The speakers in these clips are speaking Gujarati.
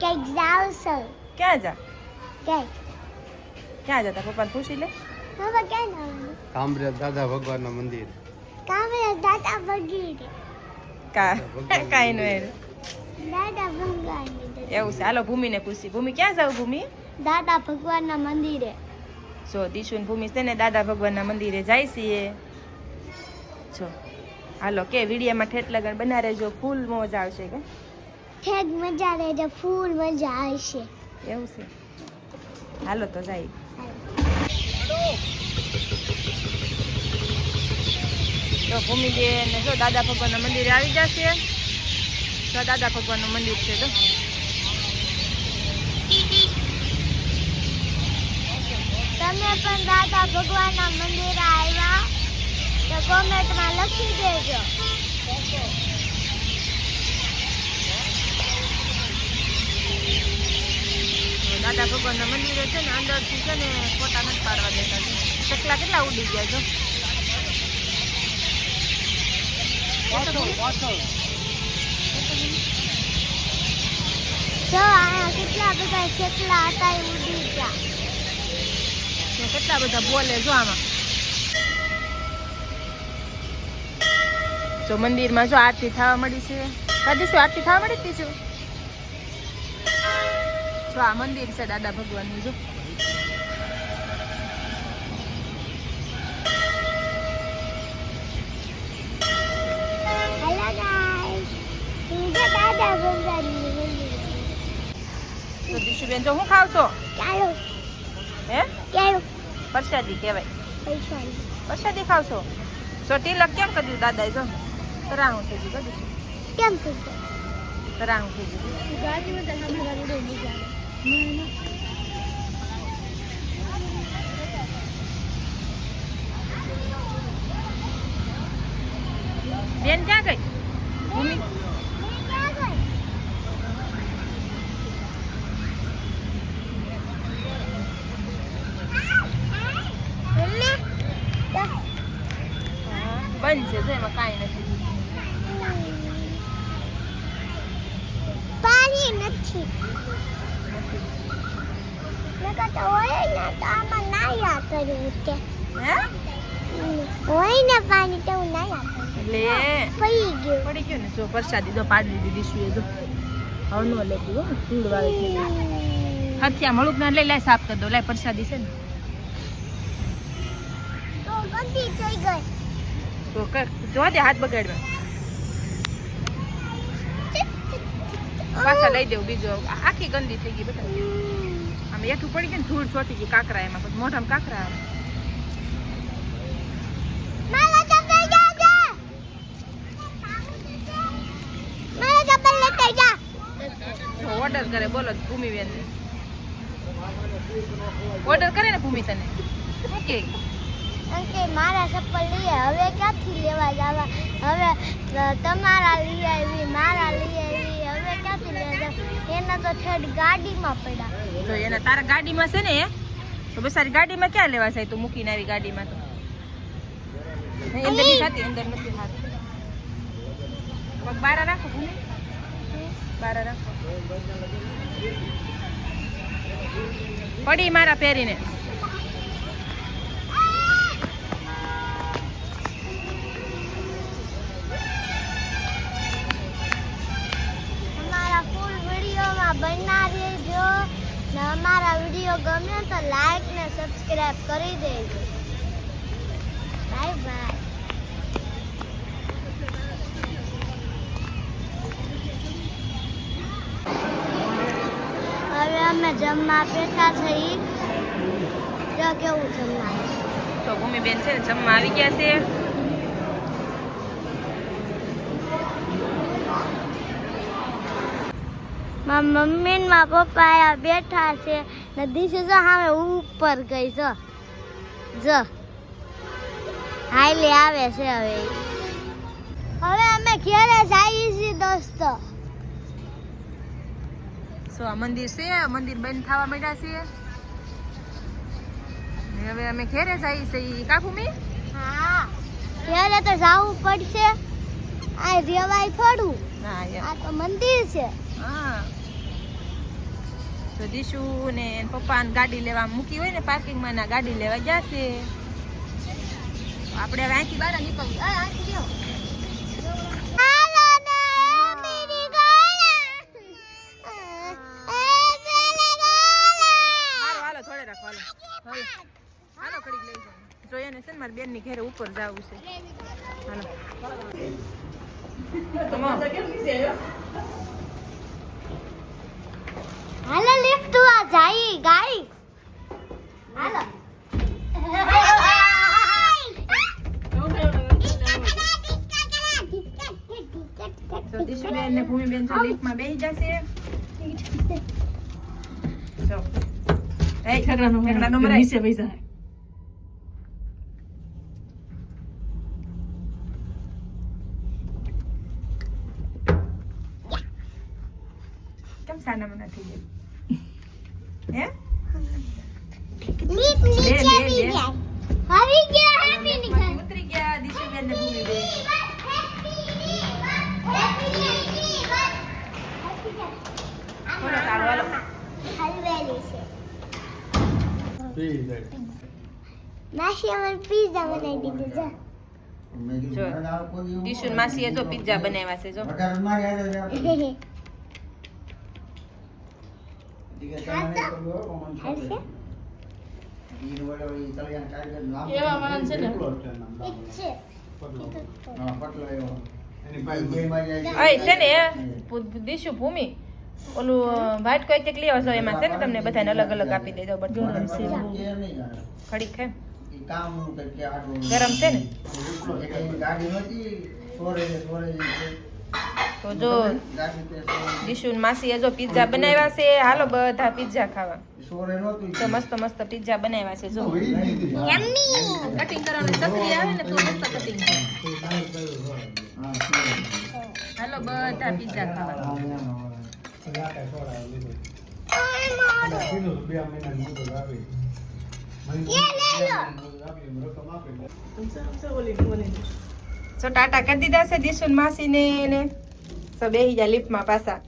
ક્યાંક જાવ છો? ક્યાં જા ક્યાંક ક્યાં જતા પપ્પાને પૂછી લે. હવે ક્યાં જવાનું? કામરેજ દાદા ભગવાનના મંદિર. કામરેજ દાદા ભગીરે. કાંઈ નહીં દાદા ભગવાનની એવું છે. હાલો ભૂમિને પૂછી. ભૂમિ ક્યાં જાવ? ભૂમિ દાદા ભગવાનના મંદિરે. જો દિશુ ને ભૂમિ છે ને દાદા ભગવાનના મંદિરે જાય છીએ. જો હાલો કે વિડીયોમાં ઠેઠ લગન બના રહેજો, ફૂલ મોજ આવશે કે ઠેક મજા રહેશે, ફૂલ મજા આવશે. એવું છે. હાલો તો જાય. તો ભૂમિબેન ને જો દાદા ભગવાનના મંદિરે આવી જશે. તો દાદા ભગવાનનું મંદિર છે. તો તમે પણ દાદા ભગવાનના મંદિરે આવ્યા તો કોમેન્ટમાં લખી દેજો. દાદા ભગવાનના મંદિરે છે ને અંદરથી છે ને ફોટા નથી પાડવા દેતા. ચકલા કેટલા ઉડી ગયા જો. જો આયા કેટલા બધા ચકલા હતા એ ઉડી ગયા. તો કેટલા બધા બોલે જો આમાં. જો મંદિરમાં જો આરતી થવા મળી છે. કાદીશું આરતી થવા મળી હતી. જો આ મંદિર છે દાદા ભગવાનનું. જો હેલો ગાઈસ, હું દાદા ભગવાનનું મંદિર. તો દિશુબેન જો હું ખાવ છો? ચાલો હે ચાલો પ્રસાદી કહેવાય. પૈસા પ્રસાદી ખાવ છો? જો તિલક કેમ કર્યું દાદાએ? જો તરાણું થઈ ગયું. કદીશું કેમ થઈ ગયું? તરાણું થઈ ગયું. ગાડીમાં તો હમણાં બહુ મજા આવે. બેન ક્યાં ગઈ? ભૂમિ બંધ છે. જો એમાં કાંઈ નથી. પાણી નથી. નકર તો હોય ને તો આમાં નાયા કર્યું છે. હે હોય ને પાણી તો હું નાયા કર્યું. લે પડી ગયું. પડી ગયું ને. જો પ્રસાદી તો પાડી દીધી દિશુએ. જો હવે નો લેતી હો, ધૂળ વાળી થઈ ગઈ. હથિયા મળુક ના લઈ લાય સાફ કરી દો. લાય પ્રસાદી છે ને તો ગંદી થઈ ગઈ. તો કર. જો દે હાથ બગાડવા. પાછા લઈ દેવું બીજો. આખી ગંદી થઈ ગઈ. બધા આમ એઠું પડી ગયું ને ધૂળ ચોટી ગઈ કાકરા એમાં. પછી મોઢામાં કાકરા આવે. મારા ચપ્પલ જા. મારા ચપ્પલ લેતા જા. ઓર્ડર કરે બોલો ભૂમિબેન ને. ઓર્ડર કરે ને ભૂમિ તને કે અંકે મારા ચપ્પલ લઈએ હવે ક્યાંથી લેવા જવા? હવે તમારા લઈ આવી, મારા લઈ આવી, હવે ક્યાંથી લેવા જવા? એના તો છેડ ગાડીમાં પડ્યા. તો એને તારા ગાડીમાં છે ને તો બસ તારી ગાડીમાં ક્યાં લેવા જાય? તું મૂકીને આવી ગાડીમાં તો અંદર ની સાથે અંદર નથી હાથ. પગ બારા રાખો ભૂમિ, બારા રાખો. પડી મારા પહેરીને. અમારા ફૂલ વિડીયોમાં બના રહેજો ને અમારા વિડીયો ગમે તો લાઈક ને સબસ્ક્રાઇબ કરી દેજો. Bye bye. હવે અમે જમવા બેઠા છીએ. જો કેવું જમવા. તો ભૂમિબેન છે ને જમવા આવી ગયા છે. મારા મમ્મી ને મારા પપ્પા અહીંયા બેઠા છે ને દિશુ જો સામે ઉપર ગઈ. જો હાઈલી આવે છે. હવે અમે ઘરે જઈએ છીએ દોસ્તો. સો આ મંદિર છે. મંદિર બંધ થવા માંડ્યા છે. હવે અમે ઘેરે જઈએ છીએ. કા ભૂમિ? હા ઘરે તો જવું પડશે. આ રેવાય થોડું. હા આ તો મંદિર છે. હા તો દીશુ ને એના પપ્પા ગાડી લેવા મૂકી હોય ને પાર્કિંગમાં ના ગાડી લેવા ગયા છે. આપણે હવે અહીંથી બહાર નીકળવી. અહીંથી ગયો. હાલો થોડે રાખો. હાલો ઘડીક લઈ જાઓ. જોઈએ ને છે ને મારી બેનની ઘરે ઉપર જવું છે. હાલો લિફ્ટ માં જાય ગાઈસ. હાલો તો દીશુબેન ને ભૂમિબેન તો લિફ્ટમાં બેસી જશે. જો એ ઠગડાનો મરાય નીચે બેસી જાય. કેમ સાના મના થઈ ગઈ હે? લિફ્ટ નીચે આવી ગયા. આવી ગયા હેપી નીકળ. ઉતરી ગયા દીશુબેન ને ભૂમિબેન. બોલો ચાલો હાલો. હલવેલી છે. પીઝા. માસી અમને પીઝા બનાવી દીધું છે. જો દીશુ ને માસીએ જો પિઝા બનાવ્યા છે. જો અય છે ને દીશુ ભૂમિ ઓલું વાટ કોઈ એક લેવા છો એમાં છે ને તમને બધાને અલગ અલગ આપી દેજો. બધું ખડીક હે ગરમ છે ને. તો જો દીશુ ને માસીએ જો પિઝા બનાવ્યા છે. હાલો બધા પિઝા ખાવા. તો મસ્ત મસ્ત પિઝા બનાવ્યા છે. જો કટિંગ કરવાની ચકરી આવે ને તો મસ્ત કટિંગ છે. હાલો બધા પિઝા ખાવા. તો ટાટા કરી દીધા છે દીશુ ને માસી ને તો બેસી જાય લિફ્ટમાં પાછા.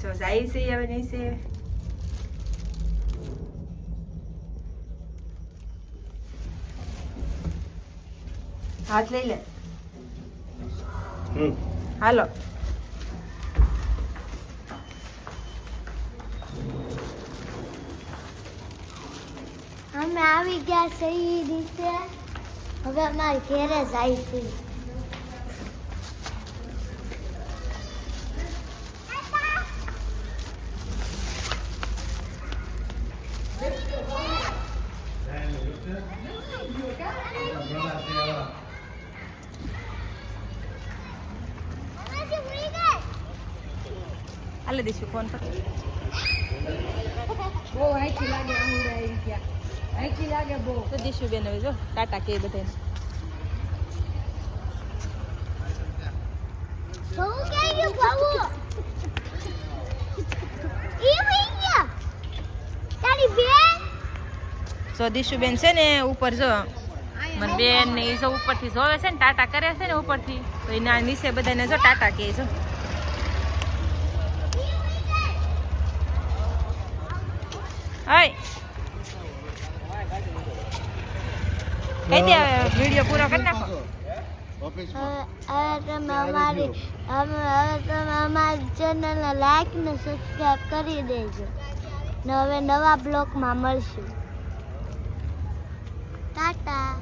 જો જાય છે હવે નહીં છે. હાથ લઈ લે. હાલો અમે આવી ગયા છે એ રીતે. હવે અમારે ઘેરે જાય છે. હાલે દીશું ફોન પર. બહુ આખી લાગે આંગળે આવી ગયા. આખી લાગે બહુ. તો દીશું બેન હવે જો ટાટા કે બધાને. બહુ ક્યાં ગયું બહુ? ઈ વઈ ગયા. તારી બેન. તો દીશું બેન છે ને ઉપર જો મારી બેન ને એ જો ઉપરથી જોવે છે ને ટાટા કરે છે ને ઉપરથી. તો એના નીચે બધાને જો ટાટા કહે છે. હાય કઈ દે વિડિયો પૂરો કરી નાખો. તમે અમારી ચેનલને લાઈક ને સબસ્ક્રાઇબ કરી દેજો. ને હવે નવા બ્લોગમાં મળશું. ટાટા.